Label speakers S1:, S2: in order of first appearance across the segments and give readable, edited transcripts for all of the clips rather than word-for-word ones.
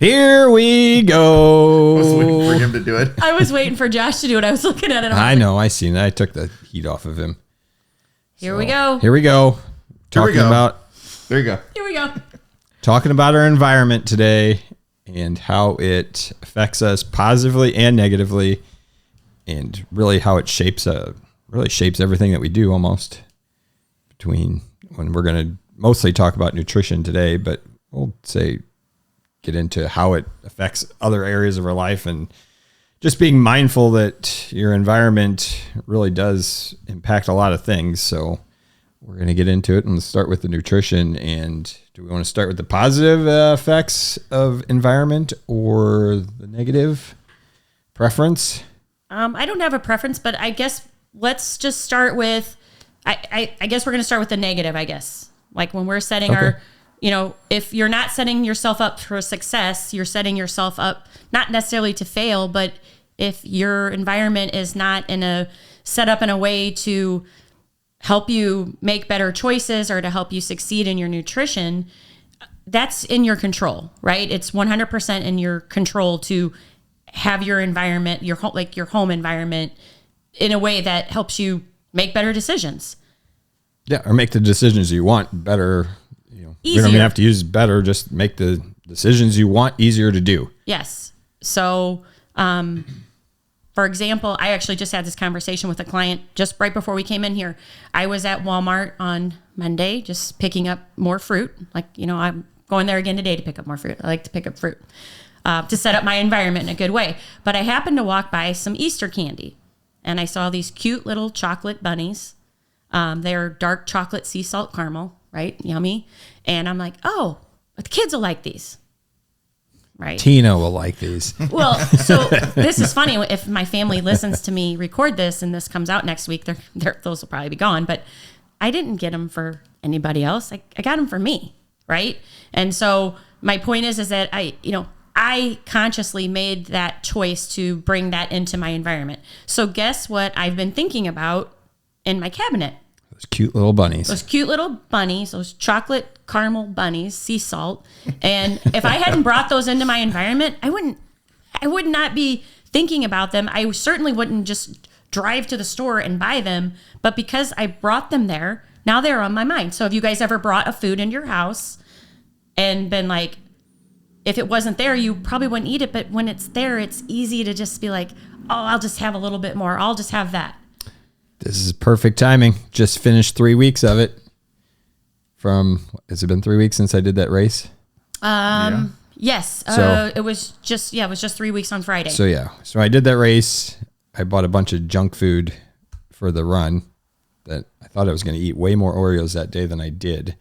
S1: Here we go.
S2: I was waiting for him to do it.
S3: I was waiting for Josh to do it. I was looking at it.
S1: I know. I seen it. I took the heat off of him.
S3: Here we go.
S1: Here we go. Talking about.
S2: There you go.
S3: Here we go.
S1: Talking about our environment today and how it affects us positively and negatively, and really how it shapes everything that we do almost. Between when we're going to mostly talk about nutrition today, but we'll get into how it affects other areas of our life, and just being mindful that your environment really does impact a lot of things. So we're going to get into it and start with the nutrition. And do we want to start with the positive effects of environment or the negative preference?
S3: I don't have a preference, but I guess let's just start with, I guess we're going to start with the negative, I guess. Like when we're setting our, if you're not setting yourself up for success, you're setting yourself up not necessarily to fail, but if your environment is not set up in a way to help you make better choices or to help you succeed in your nutrition, that's in your control, right? It's 100% in your control to have your environment, your home environment, in a way that helps you make better decisions.
S1: Yeah, or make the decisions you want better.
S3: Easier.
S1: We don't even have to use better, just make the decisions you want easier to do.
S3: Yes. So, for example, I actually just had this conversation with a client just right before we came in here. I was at Walmart on Monday, just picking up more fruit. I'm going there again today to pick up more fruit. I like to pick up fruit to set up my environment in a good way. But I happened to walk by some Easter candy, and I saw these cute little chocolate bunnies. They're dark chocolate sea salt caramel, right? Yummy. And I'm like, oh, the kids will like these. Right.
S1: Tina will like these.
S3: Well, so this is funny. If my family listens to me record this and this comes out next week, those will probably be gone. But I didn't get them for anybody else. I got them for me. Right. And so my point is that I consciously made that choice to bring that into my environment. So guess what I've been thinking about in my cabinet?
S1: Those cute little bunnies.
S3: Those chocolate caramel bunnies, sea salt. And if I hadn't brought those into my environment, I would not be thinking about them. I certainly wouldn't just drive to the store and buy them. But because I brought them there, now they're on my mind. So have you guys ever brought a food into your house and been like, if it wasn't there, you probably wouldn't eat it. But when it's there, it's easy to just be like, oh, I'll just have a little bit more. I'll just have that.
S1: This is perfect timing. Just finished 3 weeks of it. Has it been 3 weeks since I did that race?
S3: Yes. It was just 3 weeks on Friday.
S1: So I did that race. I bought a bunch of junk food for the run that I thought I was going to eat way more Oreos that day than I did.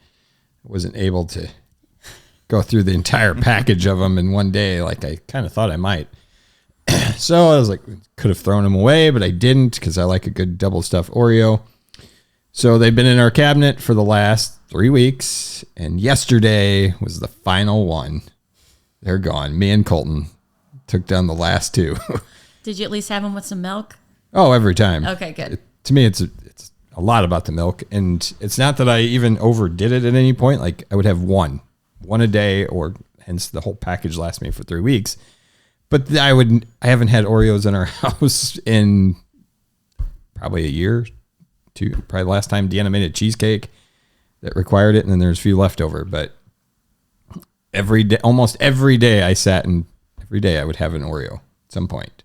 S1: I wasn't able to go through the entire package of them in one day like I kind of thought I might. So I was like, could have thrown them away, but I didn't because I like a good double stuffed Oreo. So they've been in our cabinet for the last 3 weeks, and yesterday was the final one. They're gone. Me and Colton took down the last two.
S3: Did you at least have them with some milk?
S1: Oh, every time.
S3: Okay, good.
S1: To me, it's a lot about the milk, and it's not that I even overdid it at any point. Like I would have one a day, or hence the whole package lasts me for 3 weeks. But I haven't had Oreos in our house in probably a year, two. Probably the last time Deanna made a cheesecake that required it, and then there's a few left over. But almost every day I sat, and every day I would have an Oreo at some point.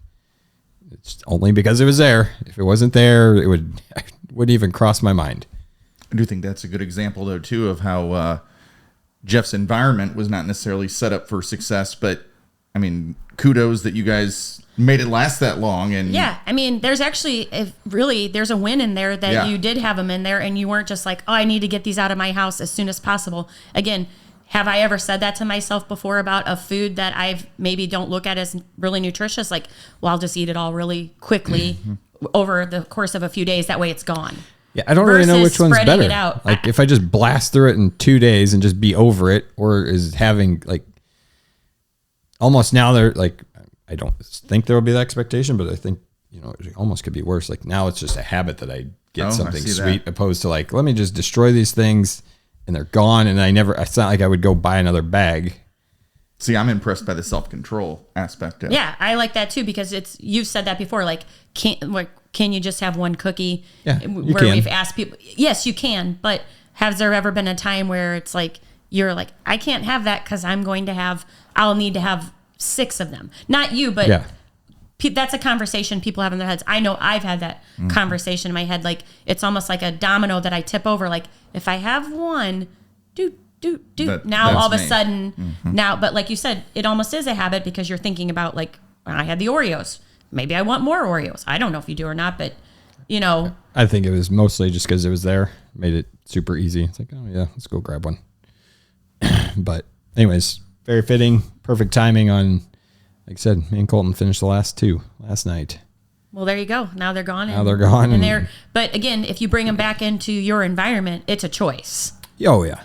S1: It's only because it was there. If it wasn't there, it wouldn't even cross my mind.
S2: I do think that's a good example, though, too, of how Jeff's environment was not necessarily set up for success, but I mean, kudos that you guys made it last that long. And
S3: yeah, I mean, there's actually, there's a win in there that you did have them in there and you weren't just like, oh, I need to get these out of my house as soon as possible. Again, have I ever said that to myself before about a food that I've maybe don't look at as really nutritious? Like, well, I'll just eat it all really quickly over the course of a few days. That way it's gone.
S1: Yeah, I don't really know which one's better.
S3: Like
S1: if I just blast through it in 2 days and just be over it, or is having like almost now they're like, I don't think there will be that expectation, but I think, it almost could be worse. Like now it's just a habit that I get something sweet opposed to like, let me just destroy these things and they're gone. And it's not like I would go buy another bag.
S2: See, I'm impressed by the self-control aspect of it.
S3: Yeah, I like that too because you've said that before. Like, can you just have one cookie?
S1: Yeah, you
S3: where
S1: can.
S3: we've asked people, yes, you can. But has there ever been a time where it's like you're like, I can't have that because I'll need to have 6 of them. Not you, but
S1: Yeah.
S3: That's a conversation people have in their heads. I know I've had that conversation in my head. Like it's almost like a domino that I tip over. Like if I have one, now all of a
S2: me.
S3: sudden now, but like you said, it almost is a habit because you're thinking about like, I had the Oreos. Maybe I want more Oreos. I don't know if you do or not, but you know,
S1: I think it was mostly just because it was there, made it super easy. It's like, oh yeah, let's go grab one. But anyways, very fitting, perfect timing on, like I said, me and Colton finished the last 2 last night.
S3: well, there you go. Now they're gone.
S1: Now they're gone.
S3: And but again, if you bring them back into your environment, it's a choice,
S1: Oh yeah.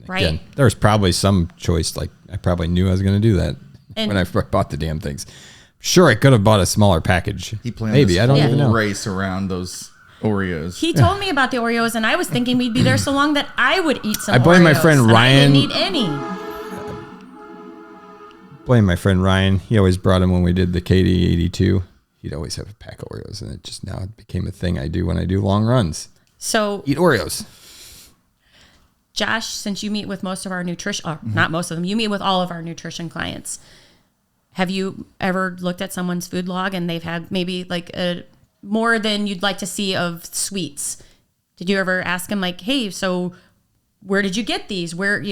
S3: right?
S1: Again, there's probably some choice. Like I probably knew I was going to do that
S3: And-
S1: when I bought the damn things. Sure, I could have bought a smaller package.
S2: He planned
S1: Maybe
S2: this
S1: I don't
S2: whole
S1: even know.
S2: race around those Oreos.
S3: He told me about the Oreos, and I was thinking we'd be there so long that I would eat some.
S1: I blame my
S3: Oreos,
S1: friend
S3: and
S1: Ryan.
S3: I didn't eat any.
S1: Blame my friend Ryan. He always brought them when we did the KD82. He'd always have a pack of Oreos, and it just now it became a thing I do when I do long runs.
S3: So,
S1: Eat Oreos.
S3: Josh, since you meet with most of our nutrition, not most of them, you meet with all of our nutrition clients. Have you ever looked at someone's food log and they've had maybe like more than you'd like to see of sweets? Did you ever ask them like, hey, so where did you get these? Where,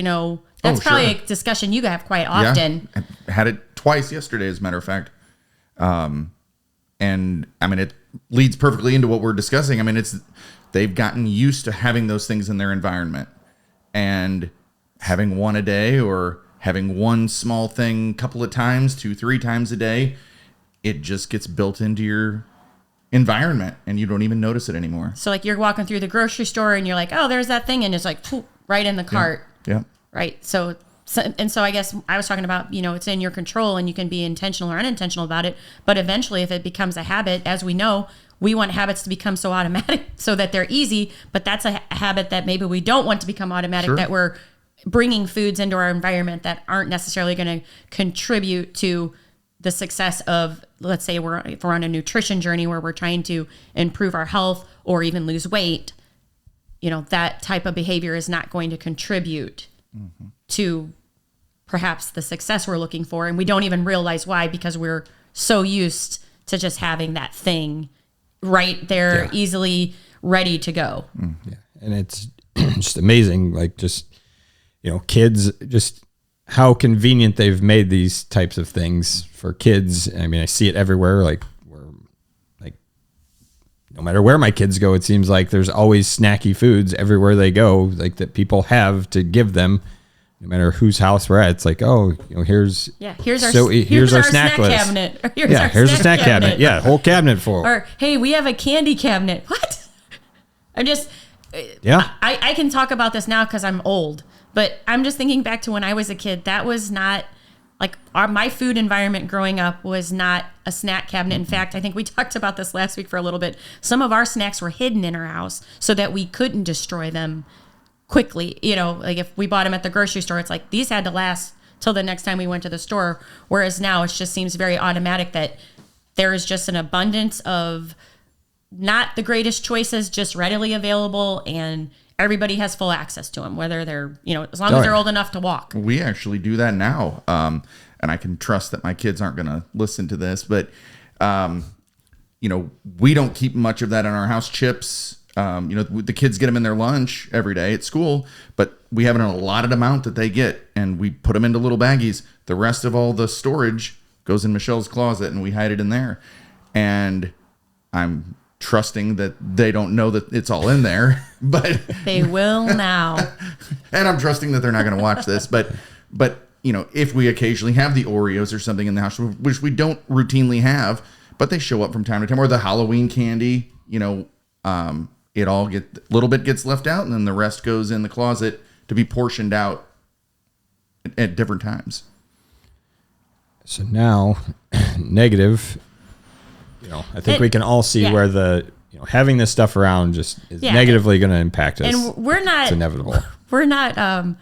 S3: that's probably
S2: sure.
S3: a discussion you have quite often.
S2: Yeah, I had it twice yesterday, as a matter of fact. And I mean, it leads perfectly into what we're discussing. I mean, they've gotten used to having those things in their environment, and having one a day or having one small thing a couple of times, 2-3 times a day, it just gets built into your environment and you don't even notice it anymore.
S3: So like you're walking through the grocery store and you're like, oh, there's that thing. And it's like poof, right in the cart.
S2: Yeah.
S3: Right. So I guess I was talking about, it's in your control and you can be intentional or unintentional about it. But eventually if it becomes a habit, as we know, we want habits to become so automatic so that they're easy. But that's a habit that maybe we don't want to become automatic,
S2: Sure.
S3: that we're bringing foods into our environment that aren't necessarily going to contribute to the success of, let's say if we're on a nutrition journey where we're trying to improve our health or even lose weight, that type of behavior is not going to contribute to perhaps the success we're looking for. And we don't even realize why, because we're so used to just having that thing right there, easily ready to go.
S1: Yeah, and it's just amazing. Like kids, just how convenient they've made these types of things for kids. I mean, I see it everywhere. Like no matter where my kids go, it seems like there's always snacky foods everywhere they go, like that people have to give them. No matter whose house we're at, it's like, here's
S3: here's our snack
S1: list.
S3: cabinet.
S1: Here's a snack cabinet. Yeah, whole cabinet full.
S3: Or hey, we have a candy cabinet. What? I'm just I can talk about this now because I'm old, but I'm just thinking back to when I was a kid. That was not like my food environment growing up was not a snack cabinet. In fact, I think we talked about this last week for a little bit. Some of our snacks were hidden in our house so that we couldn't destroy them quickly. Like if we bought them at the grocery store, it's like these had to last till the next time we went to the store. Whereas now it just seems very automatic that there is just an abundance of not the greatest choices, just readily available, and everybody has full access to them, whether they're, as long as they're old enough to walk.
S2: We actually do that now. And I can trust that my kids aren't going to listen to this, but, we don't keep much of that in our house. Chips, the kids get them in their lunch every day at school, but we have an allotted amount that they get, and we put them into little baggies. The rest of all the storage goes in Michelle's closet, and we hide it in there. And I'm trusting that they don't know that it's all in there, but
S3: They will now.
S2: and I'm trusting that they're not going to watch this, but if we occasionally have the Oreos or something in the house, which we don't routinely have, but they show up from time to time, or the Halloween candy, it all a little bit gets left out, and then the rest goes in the closet to be portioned out at different times.
S1: So now, negative. I think we can all see where the having this stuff around just is negatively going to impact us.
S3: And we're not.
S1: It's inevitable.
S3: We're not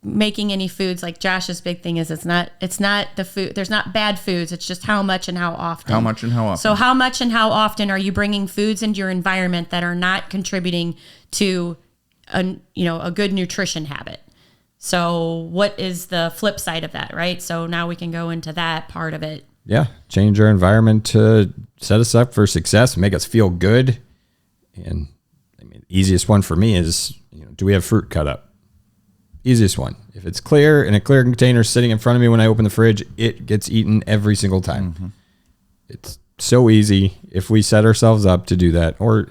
S3: making any foods, like Josh's big thing is it's not the food. There's not bad foods. It's just how much and how often.
S2: How much and how often.
S3: So how much and how often are you bringing foods into your environment that are not contributing to a good nutrition habit? So what is the flip side of that, right? So now we can go into that part of it.
S1: Yeah, change our environment to set us up for success, make us feel good. And I mean, easiest one for me is, do we have fruit cut up? Easiest one. If it's clear in a clear container sitting in front of me when I open the fridge, it gets eaten every single time. Mm-hmm. It's so easy if we set ourselves up to do that. Or,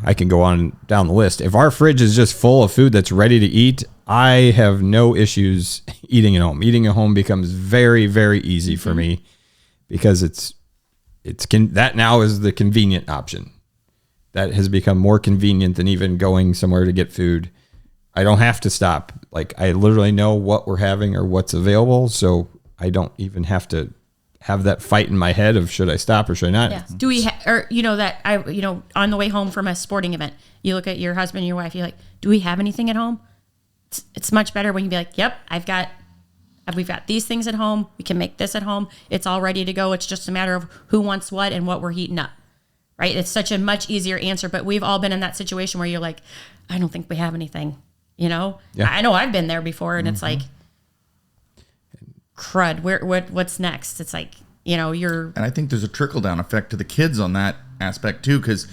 S1: I can go on down the list. If our fridge is just full of food that's ready to eat, I have no issues eating at home. Eating at home becomes very, very easy for me because that now is the convenient option. That has become more convenient than even going somewhere to get food. I don't have to stop. Like, I literally know what we're having or what's available, so I don't even have to have that fight in my head of should I stop or should I not.
S3: Yeah. Do we on the way home from a sporting event, you look at your husband and your wife, you're like, do we have anything at home? It's much better when you be like, yep, we've got these things at home. We can make this at home. It's all ready to go. It's just a matter of who wants what and what we're heating up, right? It's such a much easier answer, but we've all been in that situation where you're like, I don't think we have anything. Yeah. I know I've been there before, and it's like, crud. What's next? It's like, you're.
S2: And I think there's a trickle down effect to the kids on that aspect too, because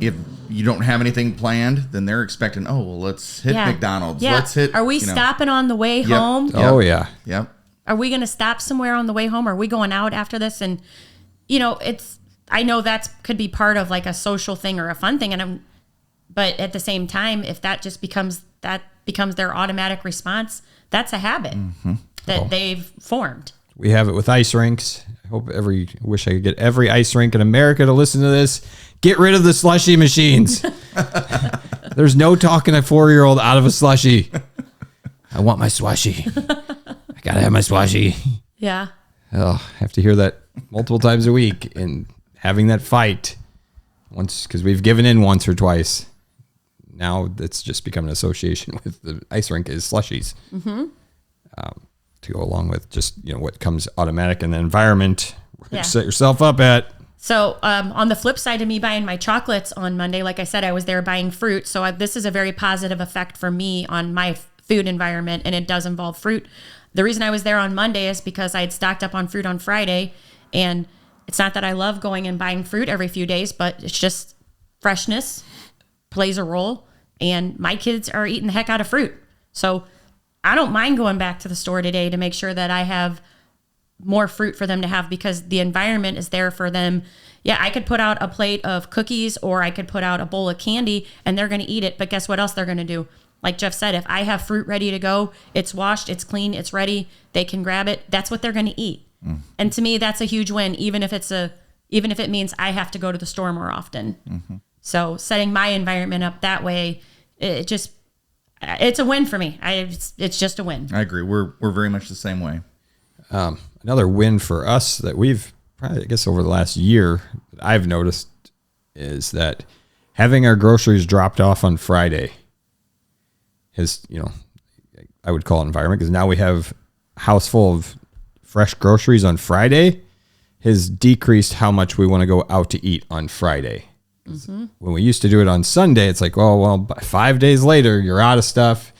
S2: if you don't have anything planned, then they're expecting, oh, well, let's hit McDonald's.
S3: Yeah.
S2: Let's hit.
S3: Are we stopping on the way home?
S2: Yep.
S1: Oh yeah.
S2: Yep.
S3: Are we going to stop somewhere on the way home? Are we going out after this? And I know that could be part of like a social thing or a fun thing, but at the same time, if that just becomes their automatic response, that's a habit that they've formed.
S1: We have it with ice rinks. I wish I could get every ice rink in America to listen to this. Get rid of the slushy machines. There's no talking a 4-year-old out of a slushy. I want my swashy. I gotta have my swashy.
S3: Yeah.
S1: Oh, I have to hear that multiple times a week, and having that fight once, because we've given in once or twice. Now it's just become an association with the ice rink is slushies. To go along with just, what comes automatic in the environment you set yourself up at.
S3: So on the flip side of me buying my chocolates on Monday, like I said, I was there buying fruit. So this is a very positive effect for me on my food environment, and it does involve fruit. The reason I was there on Monday is because I had stocked up on fruit on Friday, and it's not that I love going and buying fruit every few days, but it's just freshness plays a role, and my kids are eating the heck out of fruit. So I don't mind going back to the store today to make sure that I have more fruit for them to have, because the environment is there for them. Yeah, I could put out a plate of cookies, or I could put out a bowl of candy, and they're going to eat it. But guess what else they're going to do? Like Jeff said, if I have fruit ready to go, it's washed, it's clean, it's ready, they can grab it. That's what they're going to eat. And to me, that's a huge win, even if it means I have to go to the store more often. So setting my environment up that way, it's a win for me. It's just a win.
S2: I agree. We're very much the same way.
S1: Another win for us that we've probably, I guess, over the last year that I've noticed is that having our groceries dropped off on Friday has, I would call it environment, because now we have a house full of fresh groceries on Friday, has decreased how much we want to go out to eat on Friday. When we used to do it on Sunday, it's like, well, 5 days later, you're out of stuff.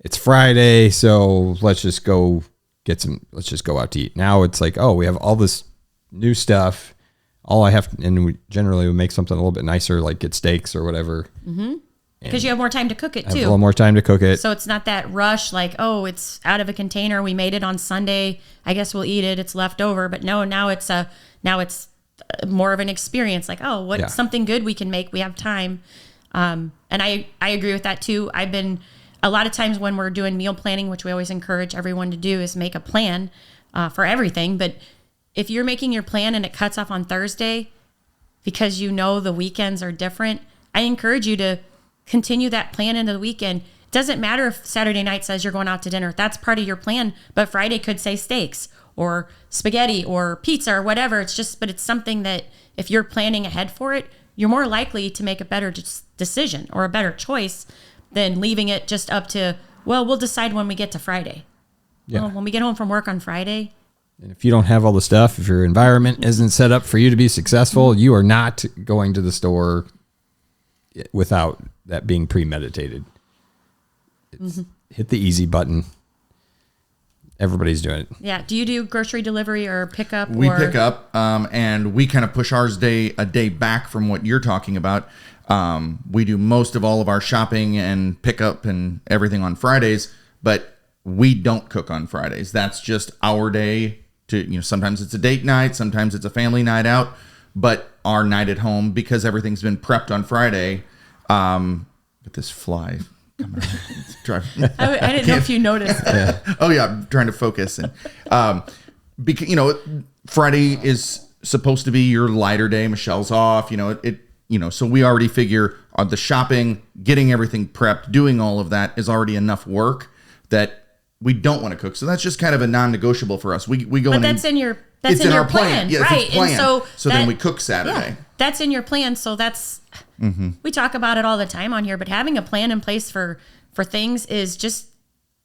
S1: It's Friday, so let's just go out to eat. Now it's like, we have all this new stuff. All I have, and we generally would make something a little bit nicer, like get steaks or whatever.
S3: Because you have more time to cook it too.
S1: A little more time to cook it.
S3: So it's not that rush, like, it's out of a container. We made it on Sunday. I guess we'll eat it. It's left over. But no, now it's more of an experience. Like, what's something good we can make? We have time. And I agree with that too. I've been, a lot of times when we're doing meal planning, which we always encourage everyone to do, is make a plan for everything. But if you're making your plan and it cuts off on Thursday because the weekends are different, I encourage you to continue that plan into the weekend. It doesn't matter if Saturday night says you're going out to dinner. That's part of your plan. But Friday could say steaks or spaghetti or pizza or whatever. But it's something that if you're planning ahead for it, you're more likely to make a better decision or a better choice than leaving it just up to well, we'll decide when we get to Friday.
S1: Yeah.
S3: Well, when we get home from work on Friday.
S1: And if you don't have all the stuff, if your environment isn't set up for you to be successful, you are not going to the store without that being premeditated. It's hit the easy button. Everybody's doing it.
S3: Yeah. Do you do grocery delivery or pickup?
S2: We pick up, and we kind of push ours a day back from what you're talking about. We do most of all of our shopping and pickup and everything on Fridays, but we don't cook on Fridays. That's just our day to, sometimes it's a date night, sometimes it's a family night out, but our night at home, because everything's been prepped on Friday. With this fly coming around.
S3: I didn't know if you noticed that.
S2: Oh yeah, I'm trying to focus. And because Friday is supposed to be your lighter day. Michelle's off. So we already figure on the shopping, getting everything prepped, doing all of that is already enough work that we don't want to cook. So that's just kind of a non-negotiable for us. We go in.
S3: But that's in your
S2: our
S3: plan.
S2: Yeah,
S3: right?
S2: It's plan.
S3: And
S2: so then we cook Saturday.
S3: Yeah, that's in your plan. So that's we talk about it all the time on here. But having a plan in place for things is just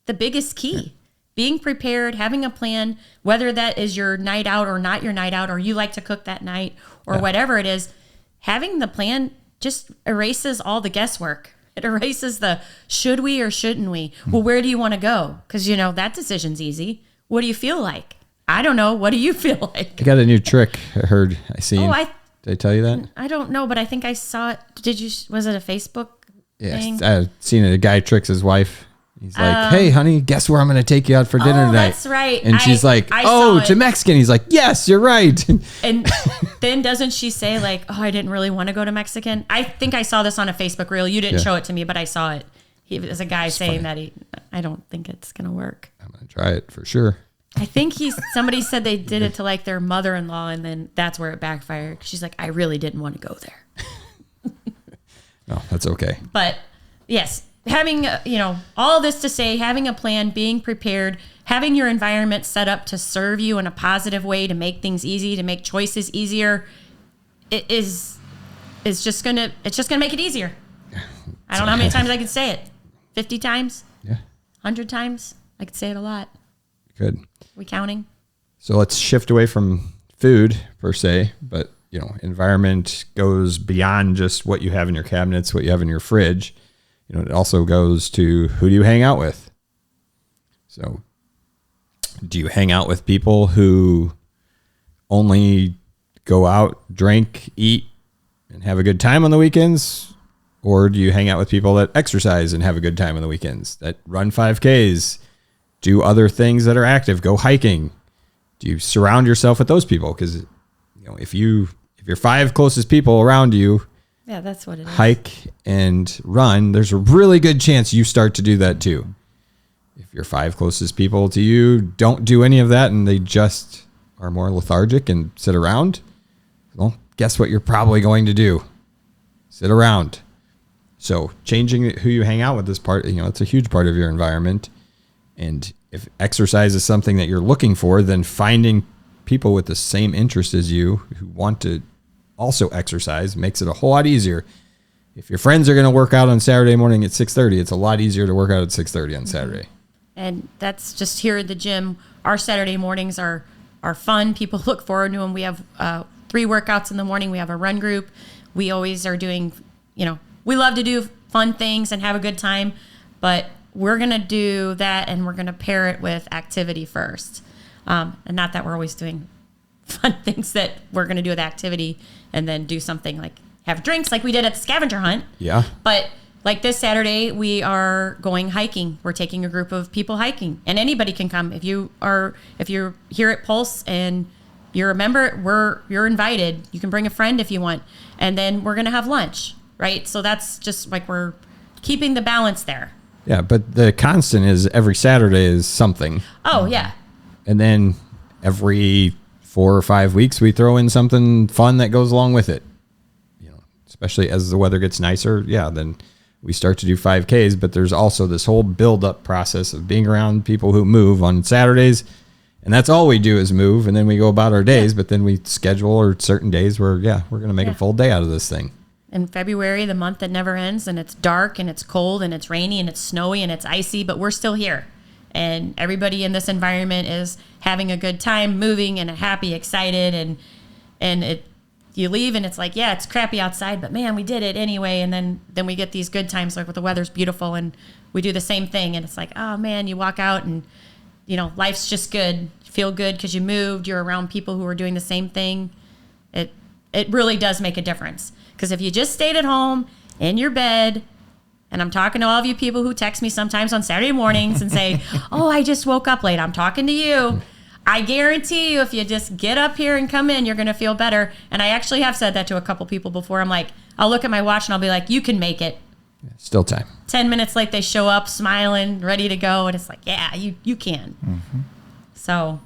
S3: the biggest key. Yeah. Being prepared, having a plan, whether that is your night out or not your night out, or you like to cook that night or whatever it is, having the plan just erases all the guesswork. It erases the should we or shouldn't we? Well, where do you want to go? Because, that decision's easy. What do you feel like? I don't know. What do you feel like?
S1: I got a new trick. I seen. Did I tell you that?
S3: I don't know, but I think I saw it. Was it a Facebook thing?
S1: Yes. I've seen it. A guy tricks his wife. He's like, hey, honey, guess where I'm going to take you out for dinner tonight?
S3: That's right.
S1: And she's like, to Mexican. He's like, yes, you're right.
S3: And then doesn't she say like, I didn't really want to go to Mexican? I think I saw this on a Facebook reel. You didn't show it to me, but I saw it. He was a guy saying that I don't think it's going to work.
S1: I'm going to try it for sure.
S3: I think somebody said they did it to like their mother-in-law, and then that's where it backfired. She's like, I really didn't want to go there.
S1: No, that's okay.
S3: But yes, having, all this to say, having a plan, being prepared, having your environment set up to serve you in a positive way, to make things easy, to make choices easier, it's just going to make it easier. I don't know how many times I could say it. 50 times?
S1: Yeah.
S3: 100 times? I could say it a lot.
S1: Good.
S3: We counting? So
S1: let's shift away from food per se, but environment goes beyond just what you have in your cabinets, what you have in your fridge. It also goes to who do you hang out with? So do you hang out with people who only go out, drink, eat, and have a good time on the weekends? Or do you hang out with people that exercise and have a good time on the weekends, that run 5Ks, do other things that are active, go hiking? Do you surround yourself with those people? Because if your 5 closest people around you,
S3: that's what it is,
S1: hike and run, there's a really good chance you start to do that too. If your 5 closest people to you don't do any of that and they just are more lethargic and sit around, well, guess what you're probably going to do? Sit around. So changing who you hang out with is part, it's a huge part of your environment. And if exercise is something that you're looking for, then finding people with the same interest as you who want to also exercise makes it a whole lot easier. If your friends are going to work out on Saturday morning at 6:30, it's a lot easier to work out at 6:30 on Saturday.
S3: And that's just here at the gym. Our Saturday mornings are fun. People look forward to them. We have 3 workouts in the morning. We have a run group. We always are doing, we love to do fun things and have a good time, but we're going to do that and we're going to pair it with activity first. And not that we're always doing fun things that we're going to do with activity and then do something like have drinks like we did at the scavenger hunt.
S1: Yeah.
S3: But like this Saturday, we are going hiking. We're taking a group of people hiking, and anybody can come. If you're here at Pulse and you're a member, you're invited. You can bring a friend if you want. And then we're going to have lunch, right? So that's just like we're keeping the balance there.
S1: Yeah, but the constant is every Saturday is something.
S3: Oh, yeah.
S1: And then every 4 or 5 weeks, we throw in something fun that goes along with it. Especially as the weather gets nicer, then we start to do 5Ks. But there's also this whole build-up process of being around people who move on Saturdays. And that's all we do is move, and then we go about our days. But then we schedule certain days where, we're going to make a full day out of this thing.
S3: in February, the month that never ends, and it's dark and it's cold and it's rainy and it's snowy and it's icy, but we're still here. And everybody in this environment is having a good time, moving and happy, excited, and you leave and it's like, yeah, it's crappy outside, but man, we did it anyway. And then we get these good times, like with the weather's beautiful and we do the same thing. And it's like, oh man, you walk out and, you know, life's just good. You feel good because you moved. You're around people who are doing the same thing. It really does make a difference. Because if you just stayed at home in your bed, and I'm talking to all of you people who text me sometimes on Saturday mornings and say, oh, I just woke up late. I'm talking to you. I guarantee you, if you just get up here and come in, you're going to feel better. And I actually have said that to a couple people before. I'm like, I'll look at my watch and I'll be like, you can make it.
S1: Still time.
S3: 10 minutes late, they show up smiling, ready to go. And it's like, yeah, you can. Mm-hmm. So.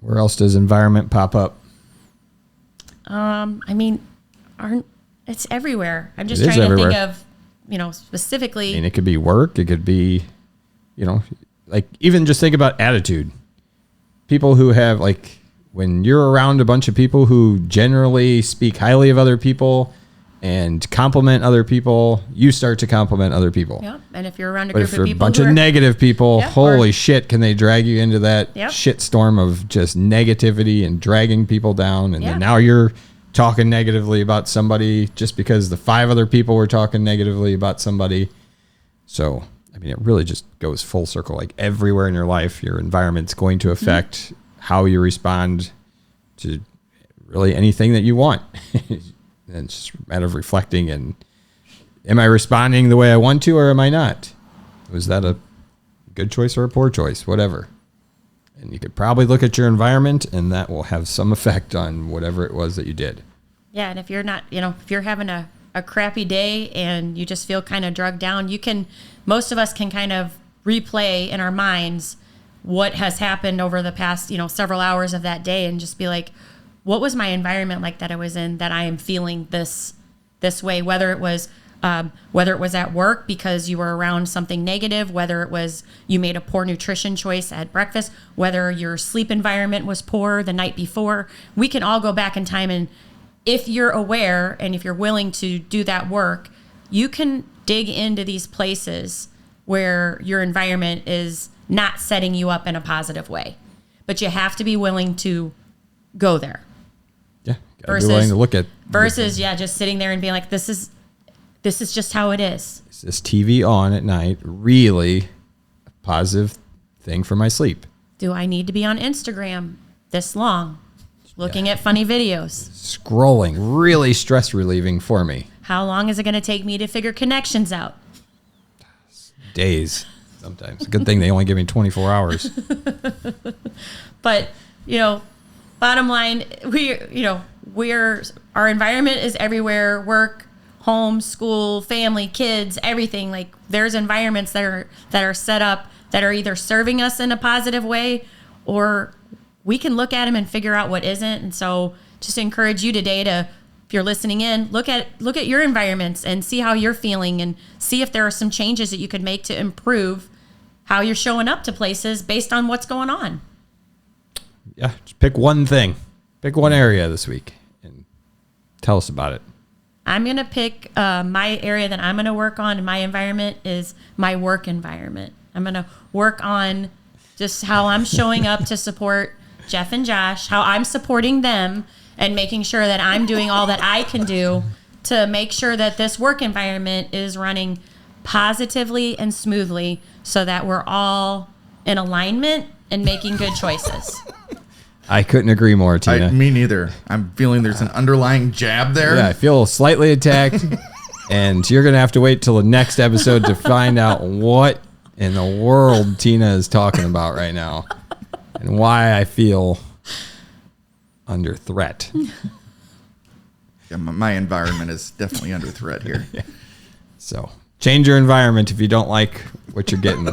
S1: Where else does environment pop up?
S3: I mean, it's everywhere. I'm just trying to think of, you know, specifically.
S1: I mean, it could be work. It could be, you know, like even just think about attitude. People who have, like, when you're around a bunch of people who generally speak highly of other people and compliment other people, you start to compliment other people.
S3: Yeah, and if you're around a
S1: but
S3: group
S1: if
S3: of
S1: you're
S3: people
S1: a bunch of negative people, holy shit, can they drag you into that shit storm of just negativity and dragging people down? And then now you're talking negatively about somebody just because the 5 other people were talking negatively about somebody. So, I mean, it really just goes full circle. Like everywhere in your life, your environment's going to affect how you respond to really anything that you want. And it's just a matter of reflecting and am I responding the way I want to or am I not? Was that a good choice or a poor choice? Whatever. And you could probably look at your environment and that will have some effect on whatever it was that you did.
S3: Yeah, and if you're not, you know, if you're having a crappy day and you just feel kind of drugged down, most of us can kind of replay in our minds what has happened over the past, you know, several hours of that day and just be like, what was my environment like that I was in that I am feeling this way, whether it was at work because you were around something negative, whether it was you made a poor nutrition choice at breakfast, whether your sleep environment was poor the night before. We can all go back in time, and if you're aware and if you're willing to do that work, you can dig into these places where your environment is not setting you up in a positive way. But you have to be willing to go there.
S1: Yeah, gotta be willing to look at
S3: versus just sitting there and being like, this is just how it is.
S1: Is this TV on at night really a positive thing for my sleep?
S3: Do I need to be on Instagram this long, looking at funny videos?
S1: Scrolling, really stress relieving for me.
S3: How long is it going to take me to figure connections out?
S1: Days, sometimes. Good thing they only give me 24 hours.
S3: But, you know, bottom line, our environment is everywhere. Work, home, school, family, kids, everything. Like there's environments that are set up that are either serving us in a positive way, or we can look at them and figure out what isn't. And so just encourage you today to, if you're listening in, look at your environments and see how you're feeling and see if there are some changes that you could make to improve how you're showing up to places based on what's going on.
S1: Yeah, just pick one thing. Pick one area this week and tell us about it.
S3: I'm going to pick my area that I'm going to work on in my environment is my work environment. I'm going to work on just how I'm showing up to support Jeff and Josh, how I'm supporting them and making sure that I'm doing all that I can do to make sure that this work environment is running positively and smoothly so that we're all in alignment and making good choices.
S1: I couldn't agree more, Tina.
S2: Me neither. I'm feeling there's an underlying jab there.
S1: Yeah, I feel slightly attacked, and you're going to have to wait till the next episode to find out what in the world Tina is talking about right now and why I feel under threat.
S2: Yeah, my environment is definitely under threat here.
S1: Yeah. So change your environment if you don't like what you're getting.